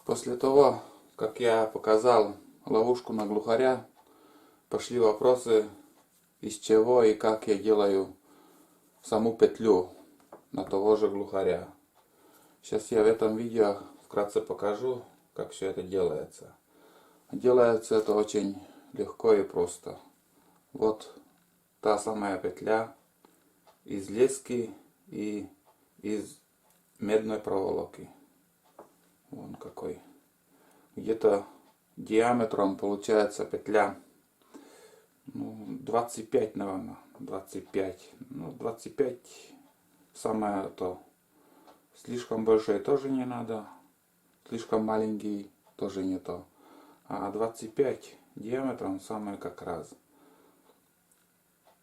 После того, как я показал ловушку на глухаря, пошли вопросы, из чего и как я делаю саму петлю на того же глухаря. Сейчас я в этом видео вкратце покажу, как все это делается. Делается это очень легко и просто. Вот та самая петля из лески и из медной проволоки. Вон какой. Где-то диаметром получается петля 25, наверное, 25. 25 самое то. Слишком большой тоже не надо, слишком маленький тоже не то. А 25 диаметром самое как раз.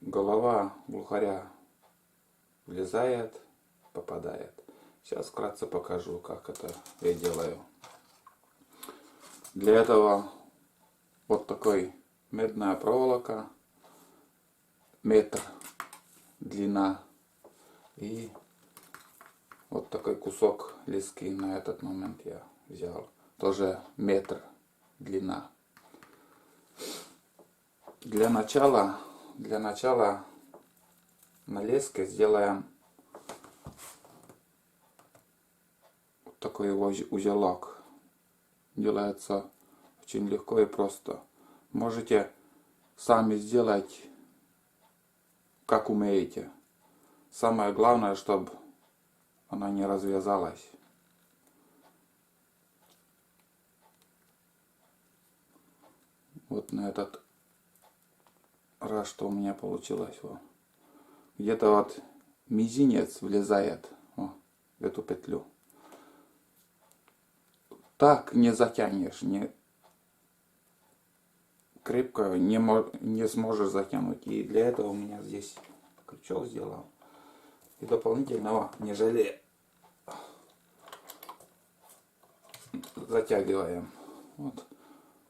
Голова глухаря влезает, попадает. Сейчас вкратце покажу, как это я делаю. Для этого вот такой медная проволока, метр длина, и вот такой кусок лески на этот момент я взял, тоже метр длина. Для начала на леске сделаем вот такой узелок. Делается очень легко и просто. Можете сами сделать, как умеете. Самое главное, чтобы она не развязалась. Вот на этот раз, что у меня получилось. Где-то вот мизинец влезает в эту петлю. Так не затянешь, не крепко не сможешь затянуть. И для этого у меня здесь крючок сделал. И дополнительного не жалея затягиваем. Вот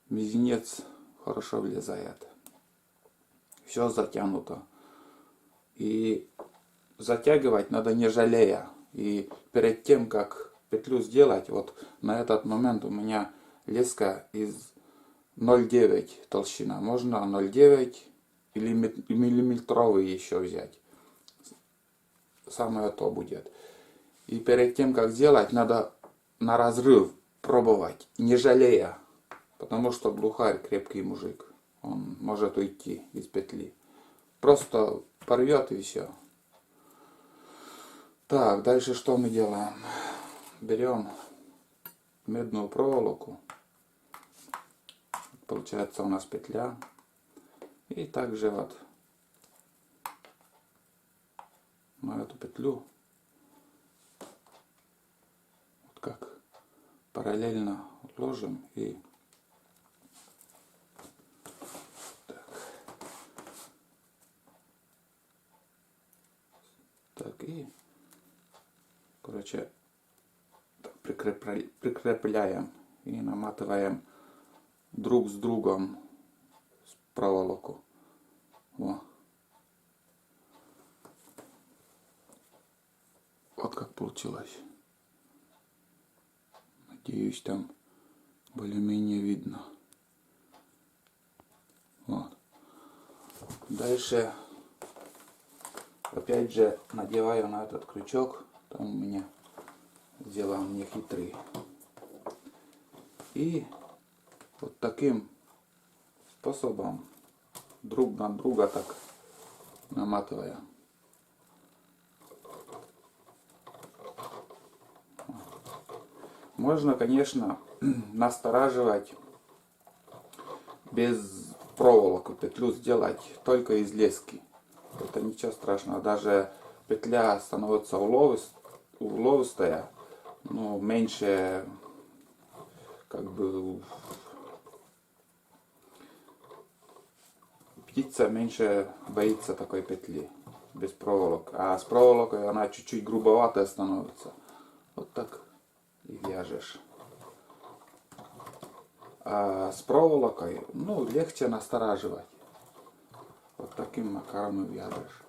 мизинец хорошо влезает. Все затянуто. И затягивать надо не жалея. И перед тем, как петлю сделать, вот на этот момент у меня леска из 0,9 толщина. Можно 0,9 или миллиметровый еще взять. Самое то будет. И перед тем, как сделать, надо на разрыв пробовать, не жалея. Потому что глухарь крепкий мужик. Он может уйти из петли. Просто порвет и все. Так, дальше что мы делаем? Берем медную проволоку. Получается у нас петля. И также вот на эту петлю вот как параллельно ложим и так и короче прикрепляем и наматываем друг с другом проволоку. Вот как получилось. Надеюсь, там более-менее видно. Вот. Дальше опять же надеваю на этот крючок. Там у меня сделан нехитрый. И вот таким способом друг на друга так наматывая. Можно, конечно, настораживать без проволоки, петлю сделать только из лески. Это ничего страшного. Даже петля становится уловистая, но меньше как бы птица меньше боится такой петли без проволок. А с проволокой она чуть-чуть грубоватая становится. Вот так и вяжешь. А с проволокой, легче настораживать. Вот таким макаром и вяжешь.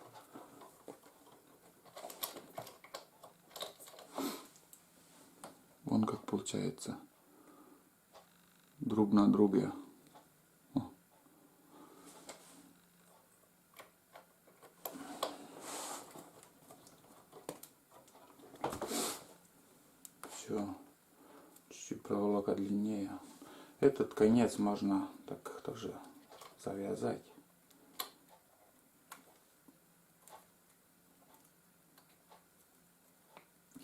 Вон как получается. друг на друге. Все, чуть-чуть проволока длиннее. Этот конец можно так тоже завязать.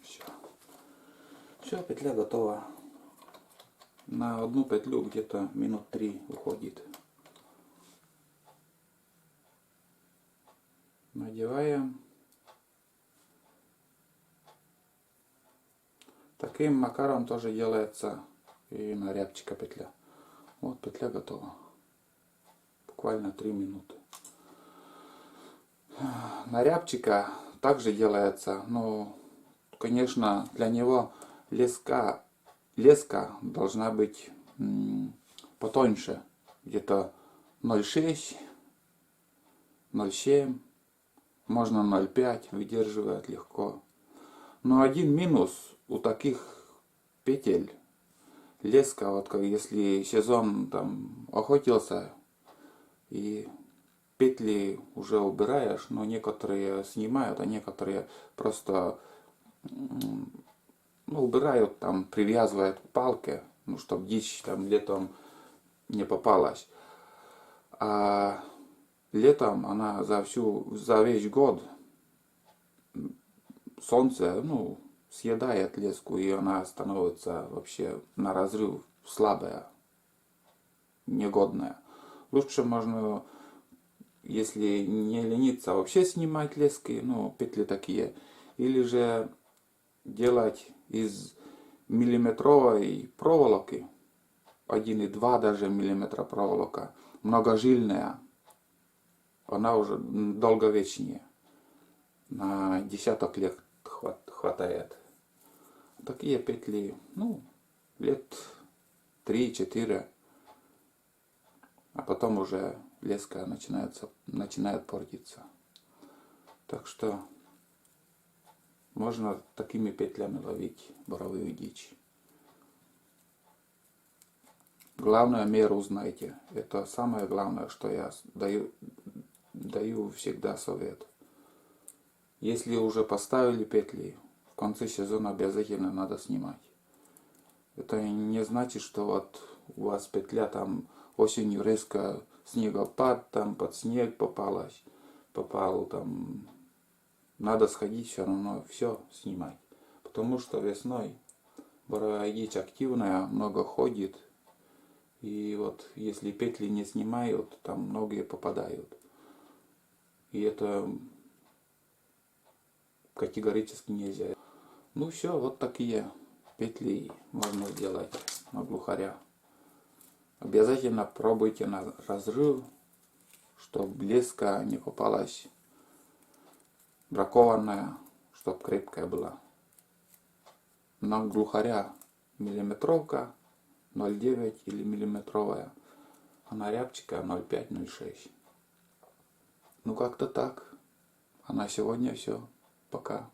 Все. Все, петля готова. На одну петлю где-то минут 3 уходит. Надеваем. Таким макаром тоже делается и на рябчика петля. Вот петля готова. Буквально 3 минуты. На рябчика также делается, но, конечно, для него леска должна быть потоньше. Где-то 0,6, 0,7, можно 0,5, выдерживает легко. Но один минус у таких петель, леска, вот как если сезон там охотился и петли уже убираешь, но некоторые снимают, а некоторые просто убирают, там привязывают к палке, ну, чтобы дичь там летом не попалась. А летом она за весь год солнце, съедает леску, и она становится вообще на разрыв слабая, негодная. Лучше можно, если не лениться, вообще снимать лески, петли такие, или же делать из миллиметровой проволоки, 1,2 даже миллиметра проволока, многожильная, она уже долговечнее, на десяток лет хватает. Такие петли, лет 3-4, а потом уже леска начинает портиться. Так что можно такими петлями ловить боровую дичь. Главное, меру знайте. Это самое главное, что я даю всегда совет. Если уже поставили петли, в конце сезона обязательно надо снимать. Это не значит, что вот у вас петля там осенью резко снегопад, там под снег попал там. Надо сходить все равно, все снимать. Потому что весной боровая дичь активная, много ходит. И вот если петли не снимают, там многие попадают. И это категорически нельзя. Все, вот такие петли можно сделать на глухаря. Обязательно пробуйте на разрыв, чтобы леска не попалась бракованная, чтобы крепкая была. На глухаря миллиметровка 0,9 или миллиметровая, а на рябчика 0,5-0,6. Как-то так. А на сегодня все. Пока.